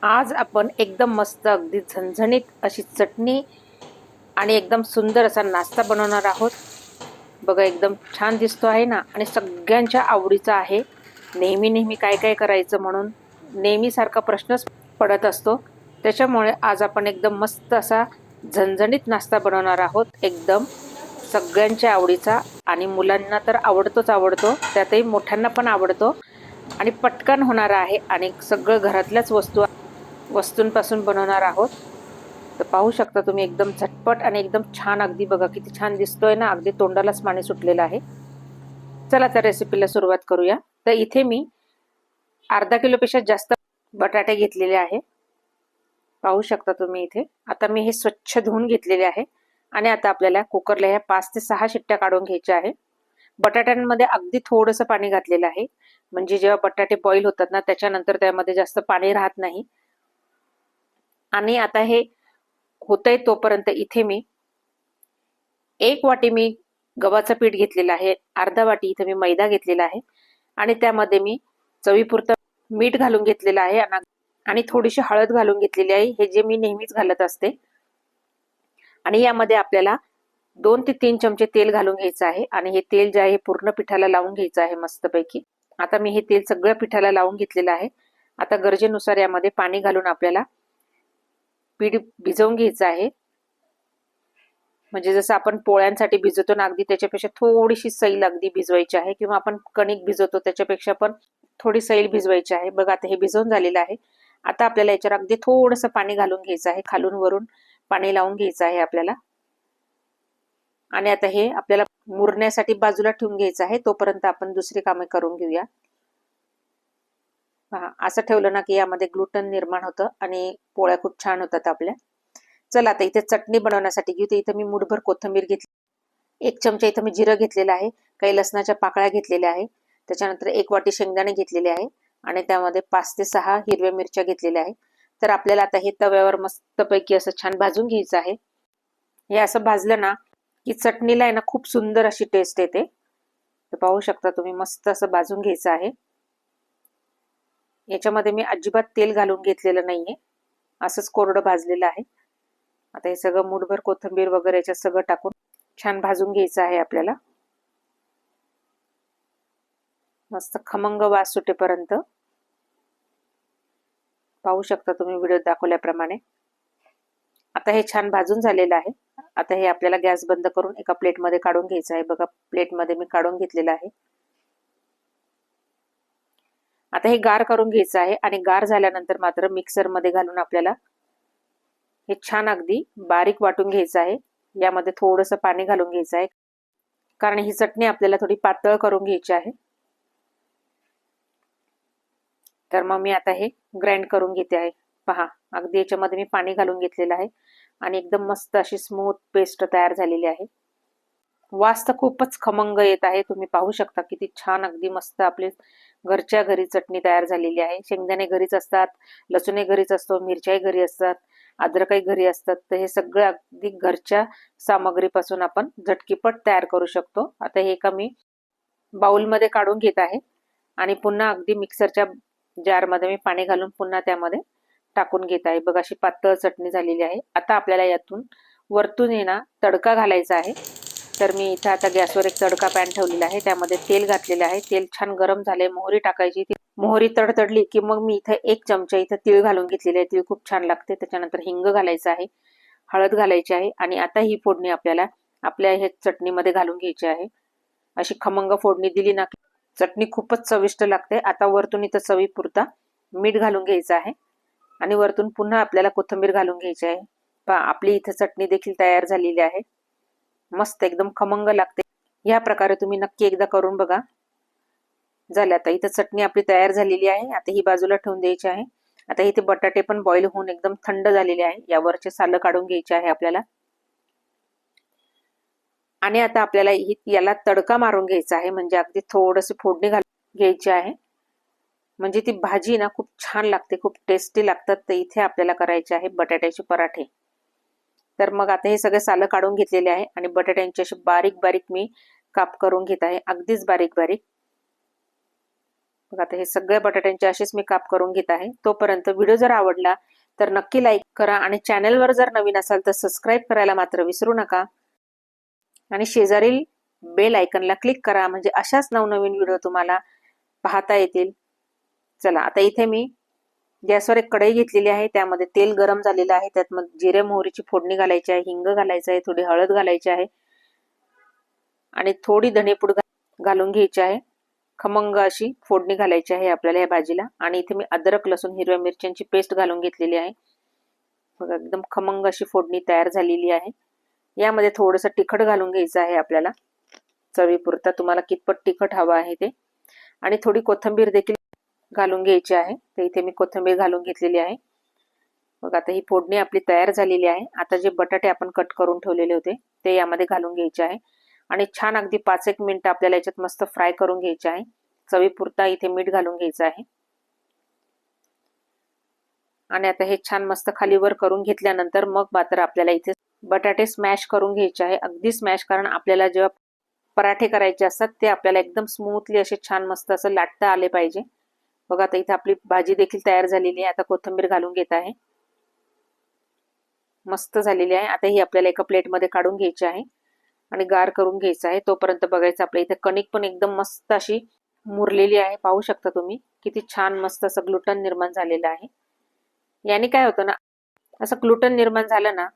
आज आपण एकदम मस्त अगदी झणझणीत अशी चटणी आणि एकदम सुंदर असा नाश्ता बनवणार आहोत. बघा एकदम छान दिसतो आहे ना आणि सगळ्यांच्या आवडीचा आहे. नेहमी नेहमी काय काय करायचं म्हणून नेहमीसारखा प्रश्नच पडत असतो. त्याच्यामुळे आज आपण एकदम मस्त असा झणझणीत नाश्ता बनवणार आहोत. एकदम सगळ्यांच्या आवडीचा आणि मुलांना तर आवडतोच आवडतो. त्यातही मोठ्यांना पण आवडतो आणि पटकन होणारा आहे आणि सगळं घरातल्याच वस्तूंपासून बनवणार आहोत. तर पाहू शकता तुम्ही एकदम झटपट आणि एकदम छान. अगदी बघा किती छान दिसतोय ना, अगदी तोंडालाच पाणी सुटलेलं आहे. चला तर रेसिपीला सुरुवात करूया. तर इथे मी अर्धा किलोपेक्षा जास्त बटाटे घेतलेले आहे. पाहू शकता तुम्ही इथे. आता मी हे स्वच्छ धुवून घेतलेले आहे आणि आता आपल्याला कुकरला ह्या 5 ते 6 शिट्ट्या काढून घ्यायच्या आहे. बटाट्यांमध्ये अगदी थोडंसं पाणी घातलेलं आहे, म्हणजे जेव्हा बटाटे बॉईल होतात ना त्याच्यानंतर त्यामध्ये जास्त पाणी राहत नाही. आणि आता हे होतंय तोपर्यंत इथे मी 1 वाटी मी गव्हाचं पीठ घेतलेलं आहे, अर्धा वाटी इथे मी मैदा घेतलेला आहे आणि त्यामध्ये मी चवीपुरतं मीठ घालून घेतलेलं आहे आणि थोडीशी हळद घालून घेतलेली आहे, हे जे मी नेहमीच घालत असते. आणि यामध्ये आपल्याला 2 ते 3 चमचे तेल घालून घ्यायचं आहे आणि हे तेल जे आहे पूर्ण पिठाला लावून घ्यायचं आहे मस्तपैकी. आता मी हे तेल सगळ्या पिठाला लावून घेतलेलं आहे. आता गरजेनुसार यामध्ये पाणी घालून आपल्याला पीठ भिजवून घ्यायचं आहे. म्हणजे जसं आपण पोळ्यांसाठी भिजवतो ना, अगदी त्याच्यापेक्षा थोडीशी सैल अगदी भिजवायची आहे, किंवा आपण कणिक भिजवतो त्याच्यापेक्षा पण थोडी सैल भिजवायची आहे. बघा आता हे भिजवून झालेलं आहे. आता आपल्याला याच्यावर अगदी थोडंसं पाणी घालून घ्यायचं आहे, खालून वरून पाणी लावून घ्यायचं आहे आपल्याला. आणि आता हे आपल्याला मुरण्यासाठी बाजूला ठेवून घ्यायचं आहे, तोपर्यंत आपण दुसरी कामे करून घेऊया. पहा असं ठेवलं ना की यामध्ये ग्लुटन निर्माण होतं आणि पोळ्या खूप छान होतात आपल्या. चला आता इथे चटणी बनवण्यासाठी घेऊ. तर इथे मी मूठभर कोथिंबीर घेतली, 1 चमचा इथे मी जिरं घेतलेलं आहे, काही लसणाच्या पाकळ्या घेतलेल्या आहे, त्याच्यानंतर 1 वाटी शेंगदाणे घेतलेले आहे आणि त्यामध्ये 5 ते 6 हिरव्या मिरच्या घेतलेल्या आहे. तर आपल्याला आता हे तव्यावर मस्तपैकी असं छान भाजून घ्यायचं आहे. हे असं भाजलं ना की चटणीला आहे ना खूप सुंदर अशी टेस्ट येते. तर पाहू शकता तुम्ही मस्त असं भाजून घ्यायचं आहे. याच्यामध्ये मी अजिबात तेल घालून घेतलेलं नाहीये, असंच कोरडं भाजलेलं आहे. आता हे सगळं मूठभर कोथिंबीर वगैरे याच्यात सगळं टाकून छान भाजून घ्यायचं आहे आपल्याला, मस्त खमंग वास सुटेपर्यंत. पाहू शकता तुम्ही व्हिडिओ दाखवल्याप्रमाणे. आता हे छान भाजून झालेलं आहे. आता हे आपल्याला गॅस बंद करून एका प्लेटमध्ये काढून घ्यायचं आहे. बघा प्लेटमध्ये मी काढून घेतलेलं आहे. आता हे गार करून घ्यायचं आहे आणि गार झाल्यानंतर मात्र मिक्सरमध्ये घालून आपल्याला हे छान अगदी बारीक वाटून घ्यायचं आहे. यामध्ये थोडंसं पाणी घालून घ्यायचं आहे, कारण ही चटणी आपल्याला थोडी पातळ करून घ्यायची आहे. तर मग मी आता हे ग्राइंड करून घेते आहे. पहा अगदी याच्यामध्ये मी पाणी घालून घेतलेलं आहे आणि एकदम मस्त अशी स्मूथ पेस्ट तयार झालेली आहे. वास तर खूपच खमंग येत आहे. तुम्ही पाहू शकता किती छान अगदी मस्त आपली घरच्या घरी चटणी तयार झालेली आहे. शेंगदाणे घरीच असतात, लसूण घरीच असतो, मिरच्याही घरी असतात, अद्रकही घरी असतात. तर हे सगळं अगदी घरच्या सामग्रीपासून आपण झटकीपट तयार करू शकतो. आता हे एका मी बाउलमध्ये काढून घेत आहे आणि पुन्हा अगदी मिक्सरच्या जारमध्ये मी पाणी घालून पुन्हा त्यामध्ये टाकून घेत आहे. बघा अशी पातळ चटणी झालेली आहे. आता आपल्याला यातून वरतून आहे ना तडका घालायचा आहे. तर मी इथं आता गॅसवर एक तडका पॅन ठेवलेला आहे, त्यामध्ये तेल घातलेलं आहे. तेल छान गरम झाले, मोहरी टाकायची. मोहरी तडतडली की मग मी इथं 1 चमचा इथं तीळ घालून घेतलेले आहे. तीळ खूप छान लागते. त्याच्यानंतर हिंग घालायचं आहे, हळद घालायची आहे आणि आता ही फोडणी आपल्याला आपल्या हे चटणीमध्ये घालून घ्यायची आहे. अशी खमंग फोडणी दिली ना चटणी खूपच चविष्ट लागते. आता वरतून इथं चवीपुरता मीठ घालून घ्यायचं आहे आणि वरतून पुन्हा आपल्याला कोथिंबीर घालून घ्यायची आहे. पहा आपली इथं चटणी देखील तयार झालेली आहे. मस्त एकदम खमंग लागते. या प्रकारे तुम्ही नक्की एकदा करून बघा. झालं आता इथं चटणी आपली तयार झालेली आहे. आता ही बाजूला ठेवून द्यायची आहे. आता इथे बटाटे पण बॉईल होऊन एकदम थंड झालेले आहे. यावरचे सालं काढून घ्यायचे आहे आपल्याला. आणि आता आपल्याला याला तडका मारून घ्यायचा आहे, म्हणजे अगदी थोडंसं फोडणी घालून घ्यायची आहे, म्हणजे ती भाजी ना खूप छान लागते, खूप टेस्टी लागतात. तर इथे आपल्याला करायचे आहे बटाट्याचे पराठे. तर मग आता हे सगळे सालं काढून घेतलेले आहे आणि बटाट्यांचे असे बारीक बारीक मी काप करून घेत आहे, अगदीच बारीक बारीक. बघा आता हे सगळ्या बटाट्यांचे असेच मी काप करून घेत आहे. तोपर्यंत व्हिडिओ जर आवडला तर नक्की लाईक करा आणि चॅनलवर जर नवीन असाल तर सबस्क्राईब करायला मात्र विसरू नका आणि शेजारील बेल आयकनला क्लिक करा, म्हणजे अशाच नवनवीन व्हिडिओ तुम्हाला पाहता येतील. चला आता इथे मी गॅसवर एक कढई घेतलेली आहे, त्यामध्ये तेल गरम झालेलं आहे. त्यात मग जिरे मोहरीची फोडणी घालायची आहे, हिंग घालायचं आहे, थोडी हळद घालायची आहे आणि थोडी धणेपूड घालून घ्यायची आहे. खमंग अशी फोडणी घालायची आहे आपल्याला या भाजीला. आणि इथे मी अद्रक लसूण हिरव्या मिरच्यांची पेस्ट घालून घेतलेली आहे. बघा एकदम खमंग अशी फोडणी तयार झालेली आहे. यामध्ये थोडंसं तिखट घालून घ्यायचं आहे आपल्याला, चवीपुरता तुम्हाला कितपत तिखट हवं आहे ते. आणि थोडी कोथिंबीर देखील घालून घ्यायची आहे. तर इथे मी कोथिंबीर घालून घेतलेली आहे. मग आता ही फोडणी आपली तयार झालेली आहे. आता जे बटाटे आपण कट करून ठेवलेले होते ते यामध्ये घालून घ्यायचे आहे आणि छान अगदी 5-1 मिनिट आपल्याला याच्यात मस्त फ्राय करून घ्यायचे आहे. चवीपुरता इथे मीठ घालून घ्यायचं आहे आणि आता हे छान मस्त खाली वर करून घेतल्यानंतर मग मात्र आपल्याला इथे बटाटे स्मॅश करून घ्यायचे आहे. अगदी स्मॅश, कारण आपल्याला जेव्हा पराठे करायचे असतात ते आपल्याला एकदम स्मूथली असे छान मस्त असं लाटता आले पाहिजे. बघा आता इथे आपली भाजी देखील तयार झालेली आहे. आता कोथिंबीर घालून घेत आहे. मस्त झालेली आहे. आता ही आपल्याला एका प्लेटमध्ये काढून घ्यायची आहे आणि गार करून घ्यायचं आहे. तोपर्यंत बघायचं आपल्या इथे कणिक पण एकदम मस्त अशी मुरलेली आहे. पाहू शकता तुम्ही किती छान मस्त असं ग्लुटन निर्माण झालेलं आहे. याने काय होतं ना, असं ग्लुटन निर्माण झालं ना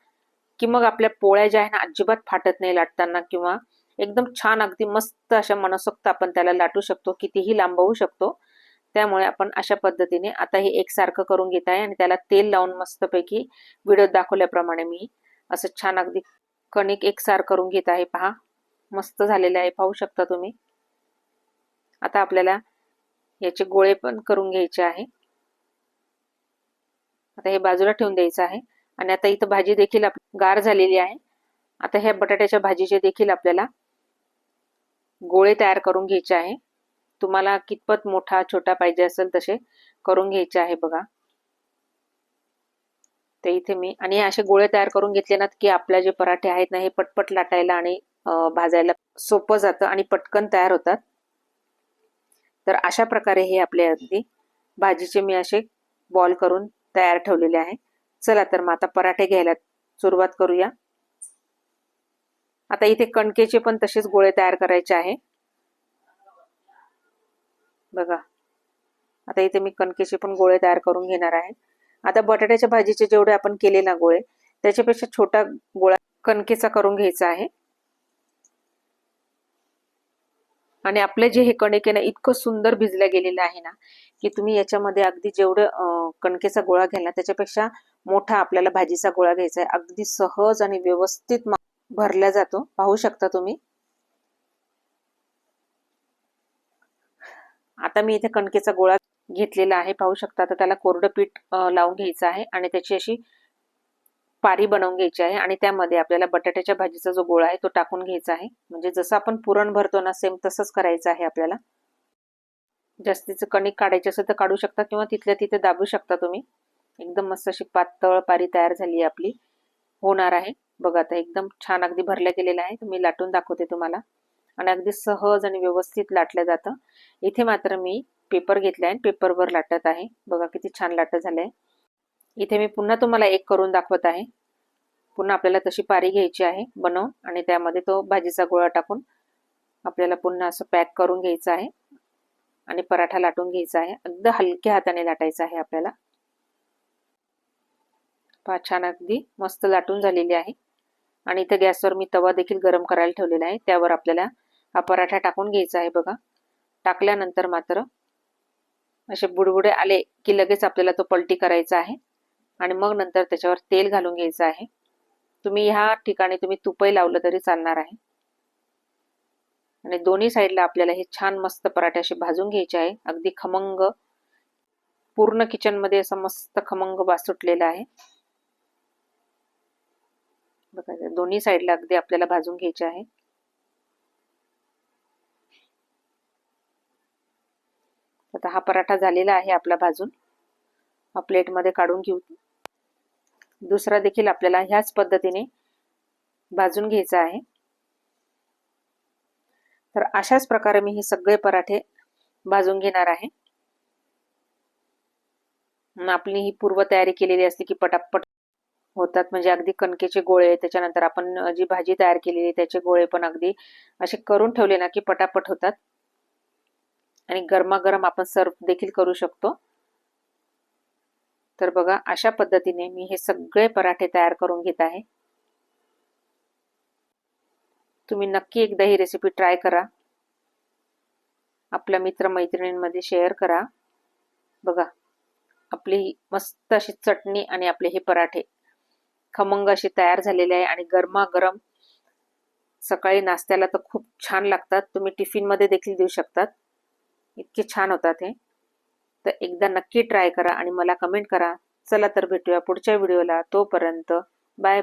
की मग आपल्या पोळ्या ज्या आहे ना अजिबात फाटत नाही लाटताना, किंवा एकदम छान अगदी मस्त अशा मनसोक्त आपण त्याला लाटू शकतो, कितीही लांबवू शकतो. त्यामुळे आपण अशा पद्धतीने आता हे एकसारखं करून घेत आहे आणि त्याला तेल लावून मस्तपैकी व्हिडिओत दाखवल्याप्रमाणे मी असं छान अगदी कणिक एकसार करून घेत आहे. पहा मस्त झालेलं आहे, पाहू शकता तुम्ही. आता आपल्याला याचे गोळे पण करून घ्यायचे आहे. आता हे बाजूला ठेवून द्यायचं आहे आणि आता इथं भाजी देखील गार झालेली आहे. आता ह्या बटाट्याच्या भाजीचे देखील आपल्याला गोळे तयार करून घ्यायचे आहे. तुम्हाला कितपत मोठा छोटा पाहिजे असेल तसे करून घ्यायचे आहे. बघा ते इथे मी आणि असे गोळे तयार करून घेतले ना की आपले जे पराठे आहेत ना हे पटपट लाटायला आणि भाजायला सोपं जातं आणि पटकन तयार होतात. तर अशा प्रकारे हे आपले अगदी भाजीचे मी असे बॉल करून तयार ठेवलेले आहे. चला तर मग आता पराठे घ्यायला सुरुवात करूया. आता इथे कणकेचे पण तसेच गोळे तयार करायचे आहे. बघा आता इथे मी कणकेचे पण गोळे तयार करून घेणार आहे. आता बटाट्याच्या भाजीचे जेवढे आपण केले ना गोळे, त्याच्यापेक्षा छोटा गोळा कणकेचा करून घ्यायचा आहे. आणि आपले जे हे कणिक आहे ना इतकं सुंदर भिजल्या गेलेलं आहे ना की तुम्ही याच्यामध्ये अगदी जेवढं कणकेचा गोळा घ्याल ना त्याच्यापेक्षा मोठा आपल्याला भाजीचा गोळा घ्यायचा आहे. अगदी सहज आणि व्यवस्थित भरला जातो, पाहू शकता तुम्ही. आता मी इथे कणकेचा गोळा घेतलेला आहे, पाहू शकता. आता त्याला कोरडं पीठ लावून घ्यायचं आहे आणि त्याची अशी पारी बनवून घ्यायची आहे आणि त्यामध्ये आपल्याला बटाट्याच्या भाजीचा जो गोळा आहे तो टाकून घ्यायचा आहे. म्हणजे जसं आपण पुरण भरतो ना सेम तसंच करायचं आहे आपल्याला. जास्तीचं कणिक काढायचे असेल तर काढू शकता किंवा तिथल्या तिथे दाबू शकता तुम्ही. एकदम मस्त अशी पातळ पारी तयार झाली आहे आपली, होणार आहे. बघा आता एकदम छान अगदी भरल्या गेलेला आहे. मी लाटून दाखवते तुम्हाला आणि अगदी सहज आणि व्यवस्थित लाटलं जातं. इथे मात्र मी पेपर घेतलाय आणि पेपरवर लाटत आहे. बघा किती छान लाटत झालंय. इथे मी पुन्हा तुम्हाला एक करून दाखवत आहे. पुन्हा आपल्याला तशी पारी घ्यायची आहे बनवून आणि त्यामध्ये तो भाजीचा गोळा टाकून आपल्याला पुन्हा असं पॅक करून घ्यायचं आहे आणि पराठा लाटून घ्यायचा आहे. अगदी हलक्या हाताने लाटायचा आहे आपल्याला. पहा छान अगदी मस्त लाटून झालेली आहे. आणि इथे गॅसवर मी तवा देखील गरम करायला ठेवलेला आहे. त्यावर आपल्याला हा पराठा टाकून घ्यायचा आहे. बघा टाकल्यानंतर मात्र असे बुडबुडे आले की लगेच आपल्याला तो पलटी करायचा आहे आणि मग नंतर त्याच्यावर तेल घालून घ्यायचं आहे. तुम्ही ह्या ठिकाणी तुम्ही तुपही लावलं तरी चालणार आहे. आणि दोन्ही साईडला आपल्याला हे छान मस्त पराठे असे भाजून घ्यायचे आहे. अगदी खमंग, पूर्ण किचन मध्ये असं मस्त खमंग वास सुटलेला आहे. बघा दोन्ही साईडला अगदी आपल्याला भाजून घ्यायचे आहे. आता हा पराठा झालेला आहे आपला भाजून. हा प्लेटमध्ये काढून घेऊ. दुसरा देखील आपल्याला ह्याच पद्धतीने भाजून घ्यायचा आहे. तर अशाच प्रकारे मी हे सगळे पराठे भाजून घेणार आहे. आपली ही पूर्व तयारी केलेली असते की पटापट होतात. म्हणजे अगदी कणकेचे गोळे, त्याच्यानंतर आपण जी भाजी तयार केलेली त्याचे गोळे पण अगदी असे करून ठेवले ना की पटापट होतात आणि गरमागरम आपण सर्व देखील करू शकतो. तर बघा, अशा पद्धतीने मी हे सगळे पराठे तयार करून घेत आहे. तुम्ही नक्की एकदा ही रेसिपी ट्राय करा. आपल्या मित्र-मैत्रिणींमध्ये शेअर करा. बघा, आपली मस्त अशी चटणी आणि आपले हे पराठे खमंग असे तयार झालेले आहे आणि गरमागरम सकाळी नाश्त्याला तर खूप छान लागतात. तुम्ही टिफिनमध्ये देखील देऊ शकतात. इतके छान होतात हे. तर एकदा नक्की ट्राय करा आणि मला कमेंट करा. चला तर भेटूया पुढच्या व्हिडिओला. तोपर्यंत बाय.